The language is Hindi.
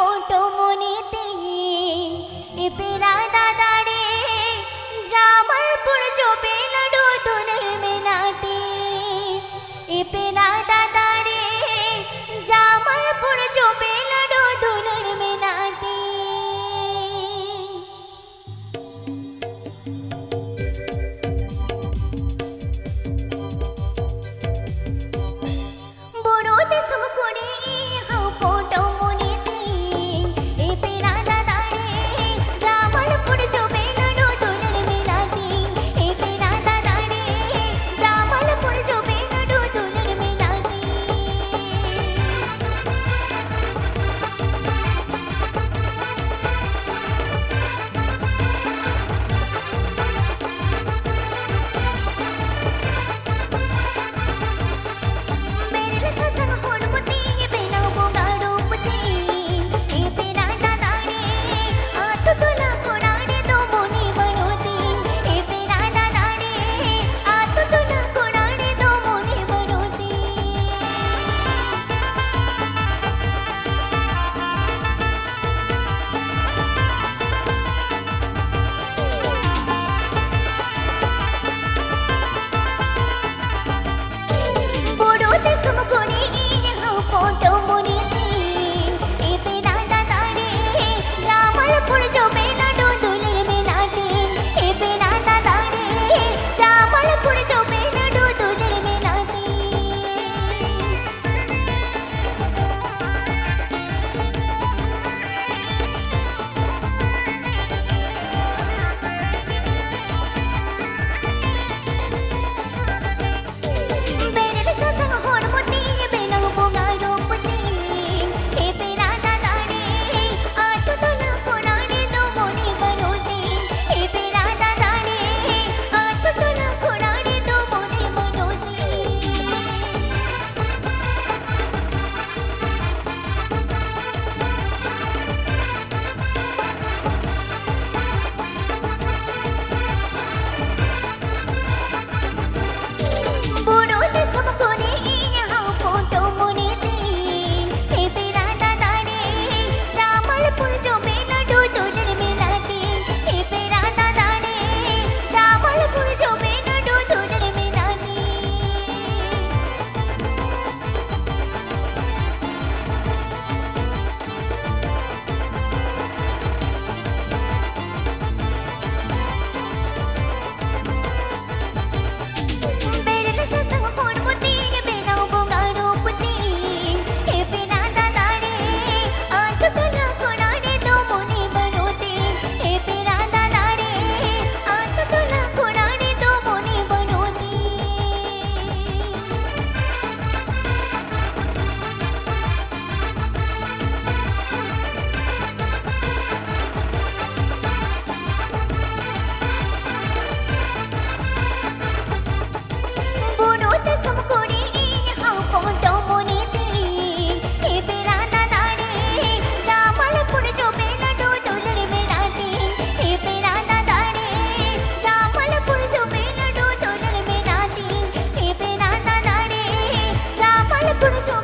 फोटो मोनेते ए पेरा दादा रे जामलपुर जो बेलडो दुनर में नाते ए पेरा दादा रे जामलपुर जो बेलडो दुनर में नाते बोरो देशम कोने हाँ फोटो मोनेते ए पेरा दादा रे जामलपुर जो बेलडो दुनर में नाते ए पेरा दादा रे जामलपुर जो बेलडो दुनर में नाते मेरे ससुर होनमुती ये बेना बोगाड़ो पुती ए पेरा दादा रे आत तुला कोड़ाड़े दो मोनी बनोती ए पेरा दादा रे आत तुला कोड़ाड़े दो मोनी बनोती बोरो देशम कोने हाँ फोटो मोनेते ए पेरा दादा रे जामलपुर जो बेलडो दुनर में नाते ए पेरा दादा रे जामलपुर जो बेलडो दुनर में नाते मेरे ससुर होनमुती ये बेना बोगाड़ो पुती ए पेरा दादा रे आत तुला कोड़ाड़े दो मोनी बनोती ए पेरा दादा रे आत तुला कोड़ाड़े दो मोनी बनोती बोरो देशम कोने हाँ फोटो मोनेते ए पेरा दादा रे जामलपुर जो बेलडो दुनर में नाते ए पेरा दादा रे जामलपुर जो बेलडो दुनर में नाते मेरे ससुर होनमुती ये बेना बोगाड़ो पुती ए पेरा दादा रे आत तुला कोड़ाड़े दो मोनी बनोती ए पेरा दादा रे आत तुला कोड़ाड़े दो मोनी बनोती बोरो देशम कोने हाँ फोटो मोनेते ए पेरा दादा रे जामलपुर जो बेलडो दुनर में नाते ए पेरा दादा रे जामलपुर जो बेलडो दुनर में नाते ए पेरा दादा रे जामलपुर जो